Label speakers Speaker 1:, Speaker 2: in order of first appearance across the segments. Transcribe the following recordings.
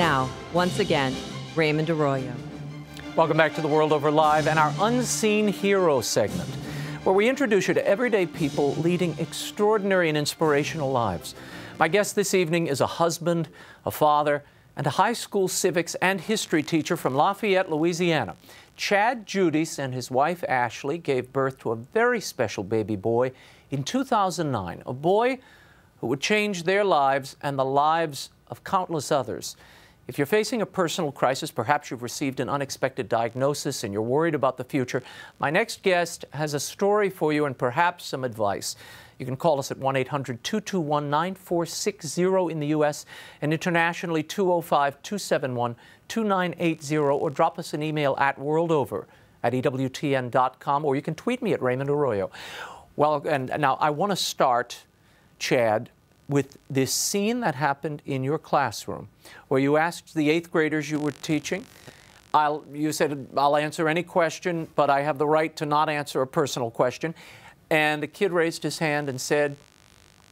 Speaker 1: Now, once again, Raymond Arroyo.
Speaker 2: Welcome back to The World Over Live and our Unseen Hero segment, where we introduce you to everyday people leading extraordinary and inspirational lives. My guest this evening is a husband, a father, and a high school civics and history teacher from Lafayette, Louisiana. CHAD JUDICE and his wife Ashley gave birth to a very special baby boy in 2009, a boy who would change their lives and the lives of countless others. If you're facing a personal crisis, perhaps you've received an unexpected diagnosis and you're worried about the future, my next guest has a story for you and perhaps some advice. You can call us at 1-800-221-9460 in the U.S. and internationally 205-271-2980, or drop us an email at worldover@EWTN.com, or you can tweet me at Raymond Arroyo. Well, and now I want to start, Chad, with this scene that happened in your classroom where you asked the 8th graders you were teaching, you said, I'll answer any question, but I have the right to not answer a personal question. And the kid raised his hand and said,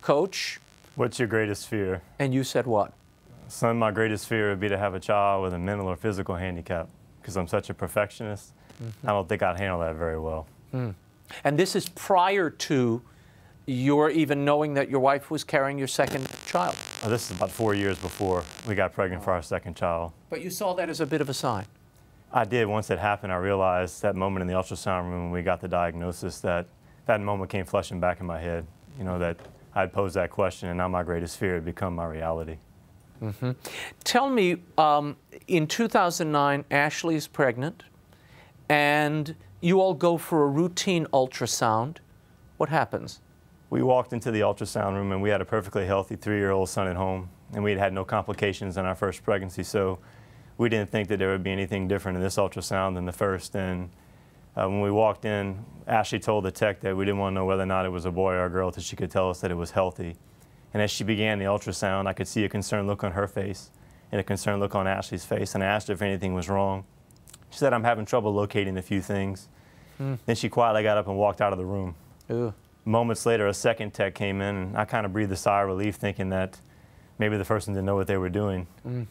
Speaker 2: Coach,
Speaker 3: what's your greatest fear?
Speaker 2: And you said what?
Speaker 3: Son, my greatest fear would be to have a child with a mental or physical handicap, because I'm such a perfectionist. I don't think I'd handle that very well.
Speaker 2: And this is prior to your even knowing that your wife was carrying your second child?
Speaker 3: This is about 4 years before we got pregnant for our second child.
Speaker 2: But you saw that as a bit of a sign?
Speaker 3: I did. Once it happened, I realized that moment in the ultrasound room when we got the diagnosis, that moment came flashing back in my head, you know, that I'd posed that question and now my greatest fear had become my reality.
Speaker 2: Tell me, in 2009, Ashley is pregnant and you all go for a routine ultrasound. What happens?
Speaker 3: We walked into the ultrasound room and we had a perfectly healthy 3-year-old son at home, and we had had no complications in our first pregnancy, so we didn't think that there would be anything different in this ultrasound than the first. And when we walked in, Ashley told the tech that we didn't want to know whether or not it was a boy or a girl until she could tell us that it was healthy. And as she began the ultrasound, I could see a concerned look on her face and a concerned look on Ashley's face, and I asked her if anything was wrong. She said, I'm having trouble locating a few things. Then she quietly got up and walked out of the room.
Speaker 2: Ew.
Speaker 3: Moments later, a second tech came in, and I kind of breathed a sigh of relief, thinking that maybe the person didn't know what they were doing.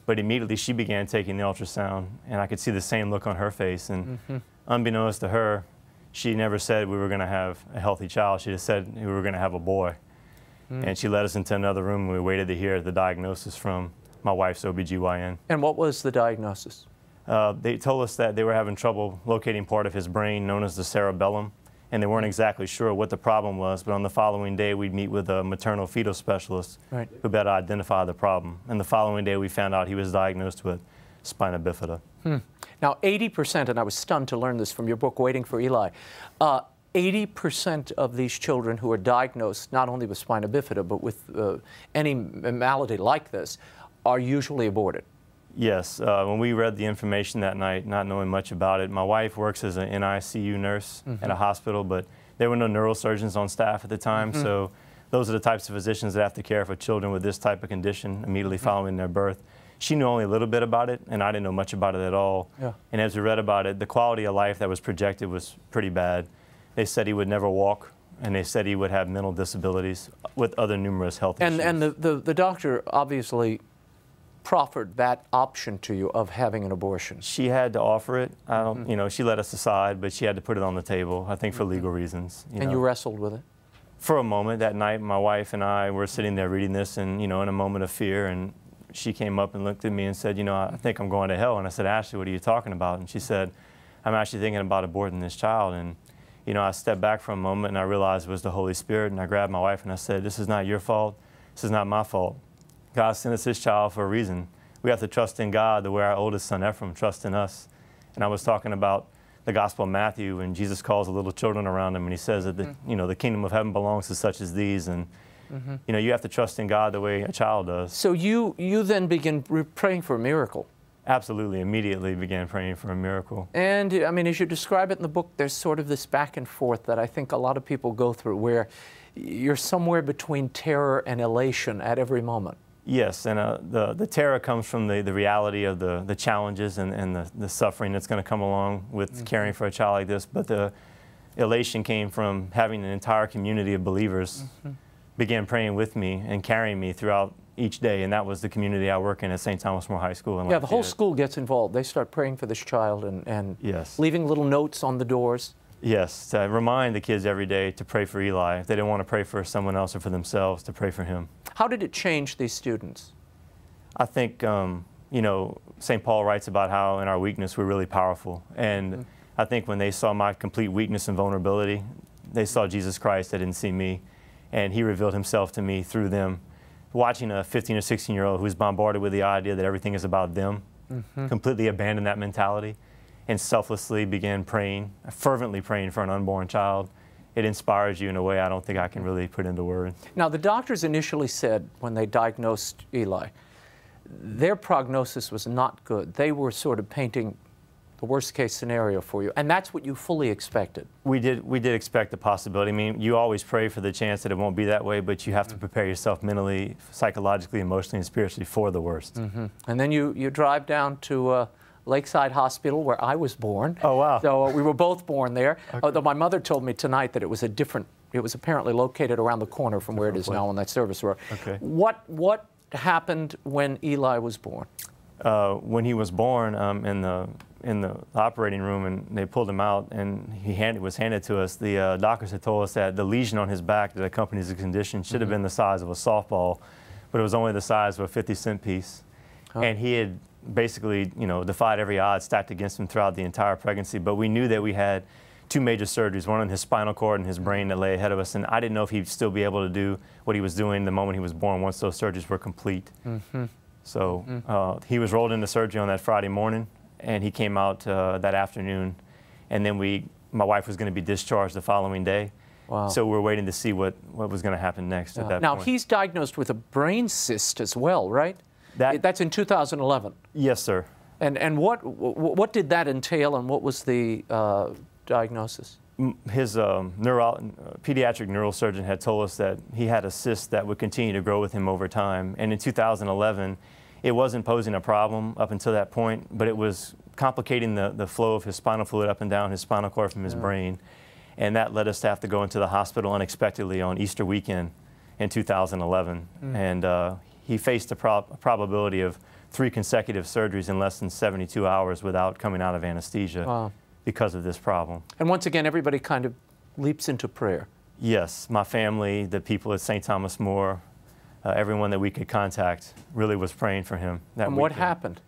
Speaker 3: But immediately she began taking the ultrasound, and I could see the same look on her face. And unbeknownst to her, she never said we were going to have a healthy child. She just said we were going to have a boy. And she led us into another room, and we waited to hear the diagnosis from my wife's OBGYN.
Speaker 2: And what was the diagnosis?
Speaker 3: They told us that they were having trouble locating part of his brain known as the cerebellum, and they weren't exactly sure what the problem was, but on the following day we'd meet with a maternal fetal specialist who better identify the problem. And the following day we found out he was diagnosed with spina bifida.
Speaker 2: Now 80%, and I was stunned to learn this from your book, Waiting for Eli, 80% of these children who are diagnosed not only with spina bifida, but with any malady like this, are usually aborted.
Speaker 3: Yes. When we read the information that night, not knowing much about it, my wife works as an NICU nurse at a hospital, but there were no neurosurgeons on staff at the time, so those are the types of physicians that have to care for children with this type of condition immediately following their birth. She knew only a little bit about it, and I didn't know much about it at all. And as we read about it, the quality of life that was projected was pretty bad. They said he would never walk, and they said he would have mental disabilities with other numerous health issues.
Speaker 2: And the doctor obviously proffered that option to you of having an abortion.
Speaker 3: She had to offer it. I don't, you know, she let us decide, but she had to put it on the table, I think for legal reasons.
Speaker 2: You wrestled with it?
Speaker 3: For a moment that night, my wife and I were sitting there reading this, and, you know, in a moment of fear, and she came up and looked at me and said, you know, I think I'm going to hell. And I said, Ashley, what are you talking about? And she said, I'm actually thinking about aborting this child. And, you know, I stepped back for a moment and I realized it was the Holy Spirit, and I grabbed my wife and I said, this is not your fault. This is not my fault. God sent us this child for a reason. We have to trust in God the way our oldest son Ephraim trusts in us. And I was talking about the Gospel of Matthew, and Jesus calls the little children around him, and he says that you know, the kingdom of heaven belongs to such as these. And you know, you have to trust in God the way a child does.
Speaker 2: So you then begin praying for a miracle.
Speaker 3: Absolutely, immediately began praying for a miracle.
Speaker 2: And I mean, as you describe it in the book, there's sort of this back and forth that I think a lot of people go through, where you're somewhere between terror and elation at every moment.
Speaker 3: Yes, and the terror comes from the reality of the challenges and the suffering that's going to come along with caring for a child like this, but the elation came from having an entire community of believers begin praying with me and carrying me throughout each day, and that was the community I work in at St. Thomas More High School.
Speaker 2: Yeah, the whole school gets involved. They start praying for this child and
Speaker 3: yes,
Speaker 2: leaving little notes on the doors.
Speaker 3: Yes, to remind the kids every day to pray for Eli. If they didn't want to pray for someone else or for themselves, to pray for him.
Speaker 2: How did it change these students?
Speaker 3: I think, you know, St. Paul writes about how in our weakness we're really powerful. And I think when they saw my complete weakness and vulnerability, they saw Jesus Christ. They didn't see me. And he revealed himself to me through them. Watching a 15 or 16-year-old who's bombarded with the idea that everything is about them, completely abandon that mentality and selflessly began praying, fervently praying for an unborn child. It inspires you in a way I don't think I can really put into words.
Speaker 2: Now, the doctors initially said when they diagnosed Eli, their prognosis was not good. They were sort of painting the worst case scenario for you, and that's what you fully expected.
Speaker 3: We did expect the possibility. I mean, you always pray for the chance that it won't be that way, but you have to prepare yourself mentally, psychologically, emotionally, and spiritually for the worst.
Speaker 2: And then you drive down to Lakeside Hospital, where I was born.
Speaker 3: Oh, wow.
Speaker 2: So we were both born there. Okay. Although my mother told me tonight that it was it was apparently located around the corner from where it is now on that service road.
Speaker 3: Okay.
Speaker 2: What happened when Eli was born?
Speaker 3: When he was born, in the operating room, and they pulled him out, and was handed to us. The doctors had told us that the lesion on his back that accompanies the condition should have been the size of a softball, but it was only the size of a 50-cent piece. And he had basically, you know, defied every odds stacked against him throughout the entire pregnancy. But we knew that we had two major surgeries, one on his spinal cord and his brain that lay ahead of us. And I didn't know if he'd still be able to do what he was doing the moment he was born once those surgeries were complete. So he was rolled into surgery on that Friday morning, and he came out that afternoon. And then my wife was going to be discharged the following day.
Speaker 2: Wow.
Speaker 3: So we were waiting to see what was going to happen next at that
Speaker 2: now,
Speaker 3: point.
Speaker 2: he's diagnosed with a brain cyst as well, right? That's in 2011.
Speaker 3: Yes, sir.
Speaker 2: And what did that entail, and what was the diagnosis?
Speaker 3: His pediatric neurosurgeon had told us that he had a cyst that would continue to grow with him over time. And in 2011, it wasn't posing a problem up until that point, but it was complicating the flow of his spinal fluid up and down his spinal cord from his brain. And that led us to have to go into the hospital unexpectedly on Easter weekend in 2011. And he faced a probability of 3 consecutive surgeries in less than 72 hours without coming out of anesthesia because of this problem.
Speaker 2: And once again, everybody kind of leaps into prayer.
Speaker 3: Yes, my family, the people at St. Thomas More, everyone that we could contact really was praying for him that
Speaker 2: And what happened?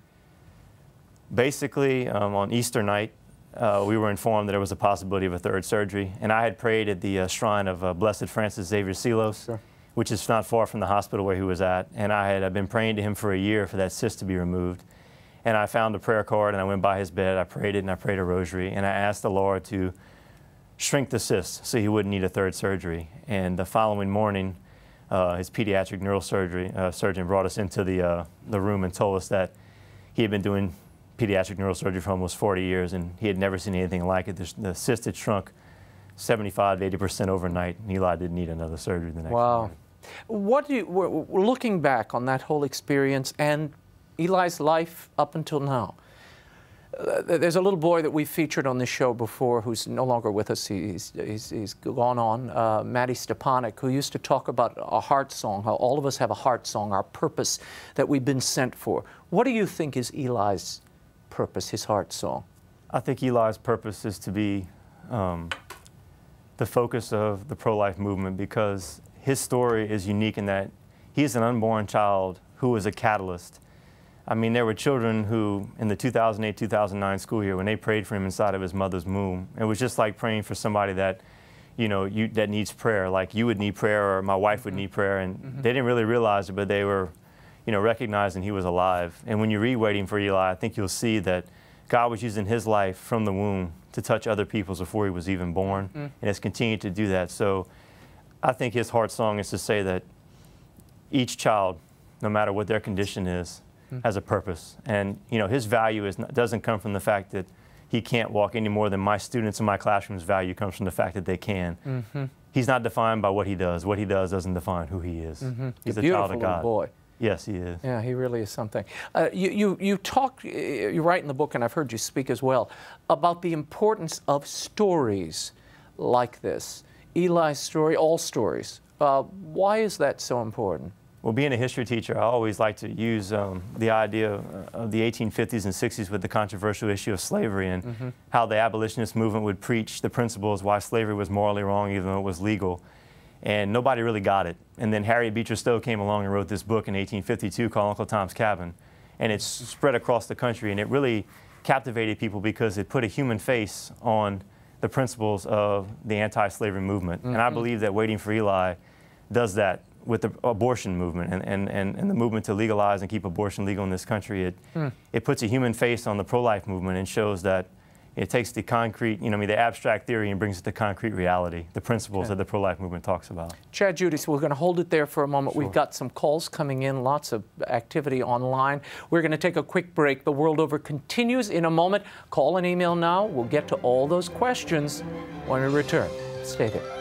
Speaker 3: Basically, on Easter night, we were informed that there was a possibility of a 3rd surgery. And I had prayed at the shrine of Blessed Francis Xavier Sealos, which is not far from the hospital where he was at. And I had been praying to him for a year for that cyst to be removed. And I found a prayer card, and I went by his bed. I prayed it, and I prayed a rosary. And I asked the Lord to shrink the cyst so he wouldn't need a 3rd surgery. And the following morning, his pediatric neurosurgery surgeon brought us into the room and told us that he had been doing pediatric neurosurgery for almost 40 years, and he had never seen anything like it. The cyst had shrunk 75 to 80% overnight, and Eli didn't need another surgery the next morning.
Speaker 2: We're looking back on that whole experience and Eli's life up until now. There's a little boy that we've featured on this show before who's no longer with us. He's gone on, Matty Stepanek, who used to talk about a heart song, how all of us have a heart song, our purpose that we've been sent for. What do you think is Eli's purpose, his heart song?
Speaker 3: I think Eli's purpose is to be the focus of the pro-life movement, because his story is unique in that he's an unborn child who was a catalyst. I mean, there were children who, in the 2008-2009 school year, when they prayed for him inside of his mother's womb, it was just like praying for somebody that, you know, that needs prayer, like you would need prayer or my wife would need prayer, and they didn't really realize it, but they were, you know, recognizing he was alive. And when you read Waiting for Eli, I think you'll see that God was using his life from the womb to touch other people's before he was even born, and has continued to do that. So I think his heart song is to say that each child, no matter what their condition is, has a purpose. And, you know, his value doesn't come from the fact that he can't walk any more than my students in my classroom's value comes from the fact that they can. He's not defined by what he does. What he does doesn't define who he is. He's a child of God.
Speaker 2: Boy.
Speaker 3: Yes, he is.
Speaker 2: Yeah, he really is something. You talk, you write in the book, and I've heard you speak as well, about the importance of stories like this. Eli's story, all stories. Why is that so important?
Speaker 3: Well, being a history teacher, I always like to use the idea of the 1850s and 60s with the controversial issue of slavery and how the abolitionist movement would preach the principles why slavery was morally wrong even though it was legal. And nobody really got it. And then Harriet Beecher Stowe came along and wrote this book in 1852 called Uncle Tom's Cabin. And it's spread across the country, and it really captivated people because it put a human face on the principles of the anti-slavery movement. And I believe that Waiting for Eli does that with the abortion movement and the movement to legalize and keep abortion legal in this country. It puts a human face on the pro-life movement and shows that it takes the concrete, the abstract theory and brings it to concrete reality, the principles that the pro-life movement talks about.
Speaker 2: CHAD JUDICE, we're going to hold it there for a moment. Sure. We've got some calls coming in, lots of activity online. We're going to take a quick break. The World Over continues in a moment. Call and email now. We'll get to all those questions when we return. Stay there.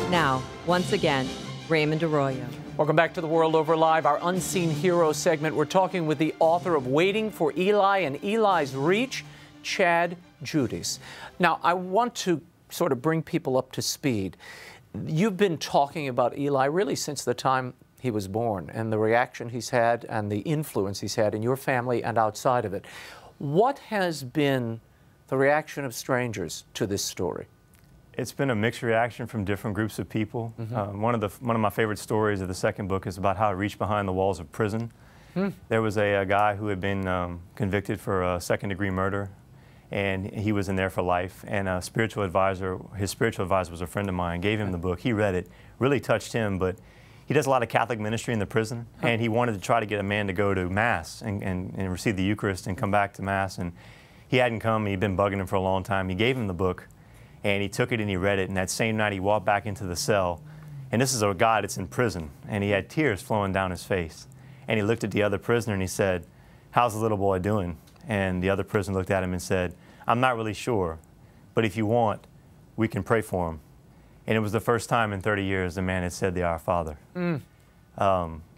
Speaker 1: Now, once again, Raymond Arroyo.
Speaker 2: Welcome back to The World Over Live, our Unseen Hero segment. We're talking with the author of Waiting for Eli and Eli's Reach, CHAD JUDICE. Now, I want to sort of bring people up to speed. You've been talking about Eli really since the time he was born and the reaction he's had and the influence he's had in your family and outside of it. What has been the reaction of strangers to this story?
Speaker 3: It's been a mixed reaction from different groups of people. One of my favorite stories of the second book is about how it reached behind the walls of prison. There was a guy who had been convicted for a second-degree murder, and he was in there for life. And his spiritual advisor was a friend of mine, gave him the book. He read it, really touched him, but he does a lot of Catholic ministry in the prison, and he wanted to try to get a man to go to Mass and receive the Eucharist and come back to Mass. And he hadn't come. He'd been bugging him for a long time. He gave him the book. And he took it and he read it, and that same night he walked back into the cell. And this is a guy that's in prison, and he had tears flowing down his face. And he looked at the other prisoner and he said, "How's the little boy doing?" And the other prisoner looked at him and said, "I'm not really sure, but if you want, we can pray for him." And it was the first time in 30 years the man had said the Our Father.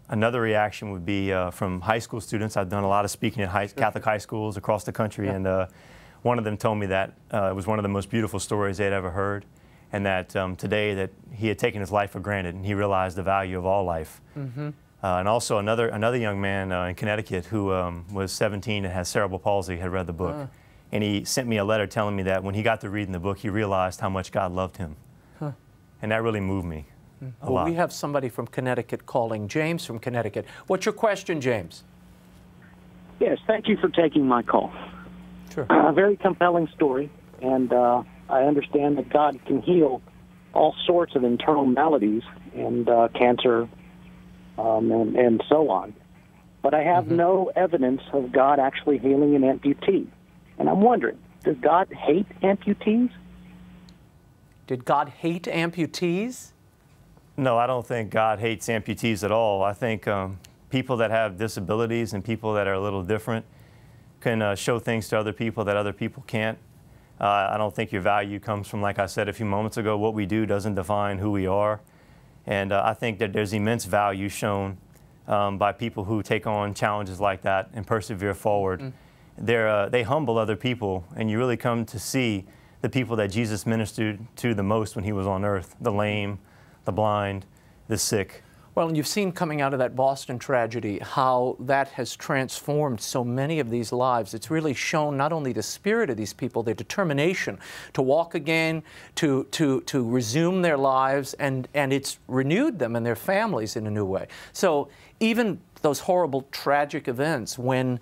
Speaker 3: Another reaction would be from high school students. I've done a lot of speaking at Catholic high schools across the country, and one of them told me that it was one of the most beautiful stories they'd ever heard, and that today that he had taken his life for granted and he realized the value of all life. And also another young man in Connecticut who was 17 and has cerebral palsy had read the book. And he sent me a letter telling me that when he got to reading the book, he realized how much God loved him. And that really moved me a lot.
Speaker 2: We have somebody from Connecticut calling. James from Connecticut. What's your question, James?
Speaker 4: Yes, thank you for taking my call.
Speaker 2: Sure.
Speaker 4: A very compelling story, and I understand that God can heal all sorts of internal maladies and cancer and so on. But I have no evidence of God actually healing an amputee. And I'm wondering, does God hate amputees?
Speaker 2: Did God hate amputees?
Speaker 3: No, I don't think God hates amputees at all. I think people that have disabilities and people that are a little different can show things to other people that other people can't. I don't think your value comes from, like I said a few moments ago, what we do doesn't define who we are. And I think that there's immense value shown by people who take on challenges like that and persevere forward. They humble other people, and you really come to see the people that Jesus ministered to the most when he was on earth: the lame, the blind, the sick.
Speaker 2: Well, and you've seen coming out of that Boston tragedy how that has transformed so many of these lives. It's really shown not only the spirit of these people, their determination to walk again, to resume their lives, and it's renewed them and their families in a new way. So even those horrible, tragic events, when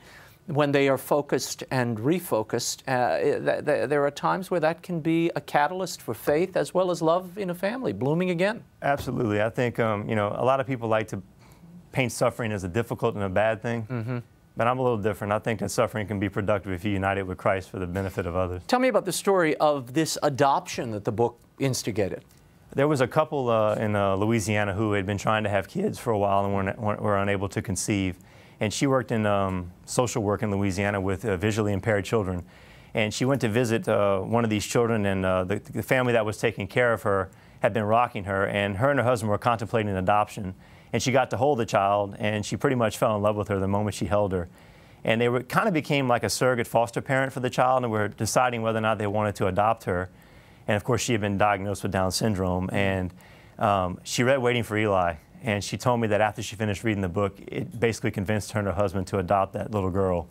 Speaker 2: they are focused and refocused, there are times where that can be a catalyst for faith as well as love in a family, blooming again.
Speaker 3: Absolutely. I think, a lot of people like to paint suffering as a difficult and a bad thing, but I'm a little different. I think that suffering can be productive if you unite it with Christ for the benefit of others.
Speaker 2: Tell me about the story of this adoption that the book instigated.
Speaker 3: There was a couple in Louisiana who had been trying to have kids for a while and were unable to conceive. And she worked in social work in Louisiana with visually impaired children. And she went to visit one of these children, and the family that was taking care of her had been rocking her, and her husband were contemplating adoption. And she got to hold the child, and she pretty much fell in love with her the moment she held her. And they kind of became like a surrogate foster parent for the child, and were deciding whether or not they wanted to adopt her. And of course, she had been diagnosed with Down syndrome, and she read Waiting for Eli, and she told me that after she finished reading the book, it basically convinced her and her husband to adopt that little girl.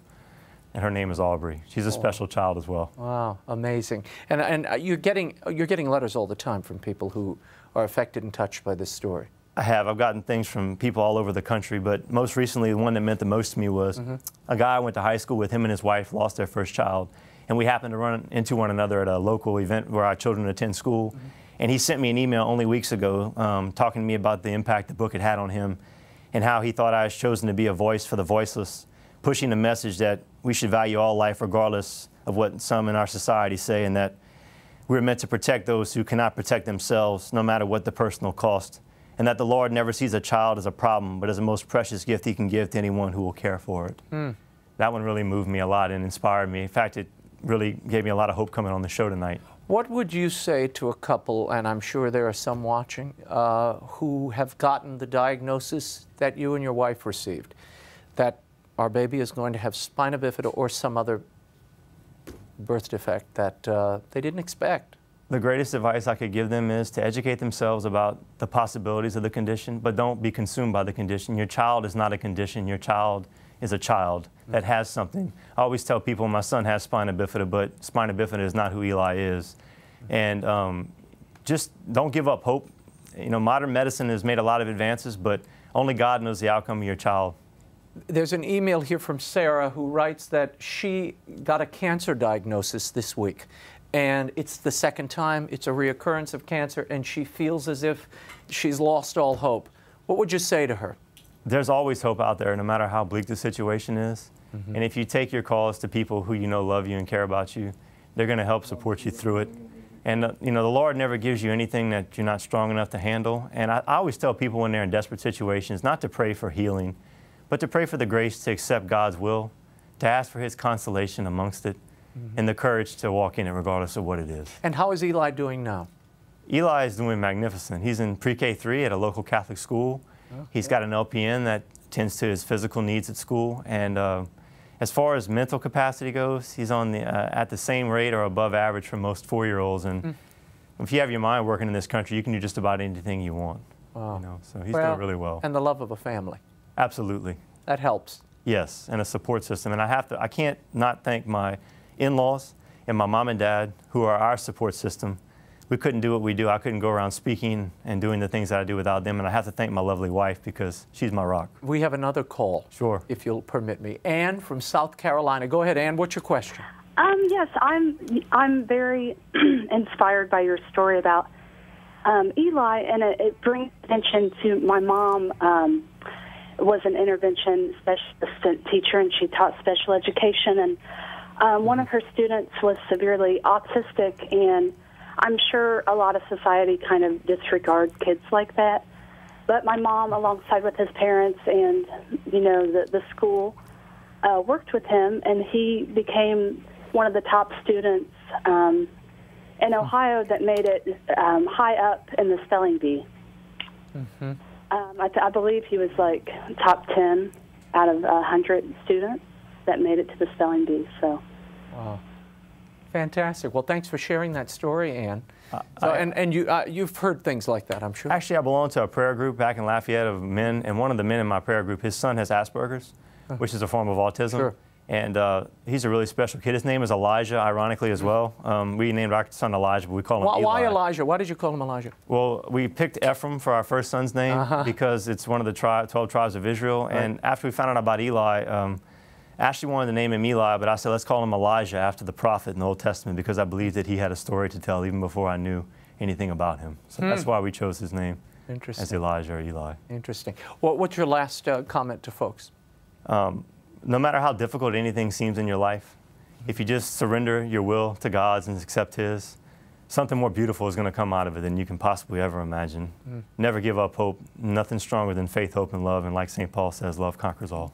Speaker 3: And her name is Aubrey. She's a special child as well.
Speaker 2: Wow, amazing. And you're getting letters all the time from people who are affected and touched by this story.
Speaker 3: I have. I've gotten things from people all over the country, but most recently, the one that meant the most to me was a guy I went to high school with. Him and his wife lost their first child, and we happened to run into one another at a local event where our children attend school. And he sent me an email only weeks ago talking to me about the impact the book had had on him, and how he thought I was chosen to be a voice for the voiceless, pushing the message that we should value all life regardless of what some in our society say, and that we're meant to protect those who cannot protect themselves, no matter what the personal cost. And that the Lord never sees a child as a problem, but as the most precious gift He can give to anyone who will care for it. That one really moved me a lot and inspired me. In fact, it really gave me a lot of hope coming on the show tonight.
Speaker 2: What would you say to a couple, and I'm sure there are some watching, who have gotten the diagnosis that you and your wife received, that our baby is going to have spina bifida or some other birth defect that they didn't expect?
Speaker 3: The greatest advice I could give them is to educate themselves about the possibilities of the condition, but don't be consumed by the condition. Your child is not a condition. Your child is a child that has something. I always tell people my son has spina bifida, but spina bifida is not who Eli is. And just don't give up hope. You know, modern medicine has made a lot of advances, but only God knows the outcome of your child.
Speaker 2: There's an email here from Sarah who writes that she got a cancer diagnosis this week. And it's the second time, it's a reoccurrence of cancer, and she feels as if she's lost all hope. What would you say to her?
Speaker 3: There's always hope out there, no matter how bleak the situation is. And if you take your calls to people who you know love you and care about you, they're going to help support you through it. And you know, the Lord never gives you anything that you're not strong enough to handle. And I always tell people when they're in desperate situations not to pray for healing, but to pray for the grace to accept God's will, to ask for His consolation amongst it, and the courage to walk in it regardless of what it is.
Speaker 2: And how is Eli doing now?
Speaker 3: Eli is doing magnificent. He's in pre-K 3 at a local Catholic school. He's got an LPN that tends to his physical needs at school. And as far as mental capacity goes, he's on at the same rate or above average for most 4-year-olds. And if you have your mind working in this country, you can do just about anything you want.
Speaker 2: Wow.
Speaker 3: You know, so he's doing really well.
Speaker 2: And the love of a family.
Speaker 3: Absolutely.
Speaker 2: That helps.
Speaker 3: Yes, and a support system. And I can't not thank my in-laws and my mom and dad, who are our support system. We couldn't do what we do. I couldn't go around speaking and doing the things that I do without them. And I have to thank my lovely wife because she's my rock.
Speaker 2: We have another call.
Speaker 3: Sure.
Speaker 2: If you'll permit me. Ann from South Carolina. Go ahead, Ann. What's your question?
Speaker 5: Yes, I'm very inspired by your story about Eli, and it brings attention to my mom. Was an intervention specialist teacher, and she taught special education. And one of her students was severely autistic, and I'm sure a lot of society kind of disregards kids like that. But my mom, alongside with his parents and, you know, the school, worked with him, and he became one of the top students in Ohio that made it high up in the spelling bee. I believe he was like top 10 out of 100 students that made it to the spelling bee. So,
Speaker 2: wow, fantastic. Well, thanks for sharing that story, Ann. And you've heard things like that, I'm sure.
Speaker 3: Actually, I belong to a prayer group back in Lafayette of men, and one of the men in my prayer group, his son has Asperger's, which is a form of autism.
Speaker 2: Sure.
Speaker 3: And he's a really special kid. His name is Elijah, ironically, as well. We named our son Elijah, but we call him Eli.
Speaker 2: Why Elijah? Why did you call him Elijah?
Speaker 3: Well, we picked Ephraim for our first son's name because it's one of the 12 tribes of Israel. Right. And after we found out about Eli, Ashley wanted to name him Eli, but I said, let's call him Elijah after the prophet in the Old Testament because I believed that he had a story to tell even before I knew anything about him. So that's why we chose his name as Elijah or Eli.
Speaker 2: Interesting. Well, what's your last comment to folks?
Speaker 3: No matter how difficult anything seems in your life, if you just surrender your will to God's and accept His, something more beautiful is going to come out of it than you can possibly ever imagine. Never give up hope. Nothing stronger than faith, hope, and love. And like St. Paul says, love conquers all.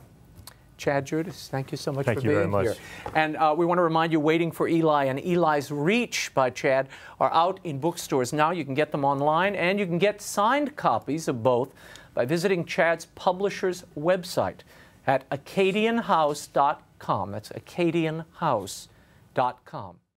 Speaker 2: Chad Judice, thank you so much
Speaker 3: Thank
Speaker 2: for
Speaker 3: you
Speaker 2: being
Speaker 3: very much.
Speaker 2: here. And we want to remind you, Waiting for Eli and Eli's Reach by Chad are out in bookstores now. You can get them online, and you can get signed copies of both by visiting Chad's publisher's website at acadianhouse.com. That's acadianhouse.com.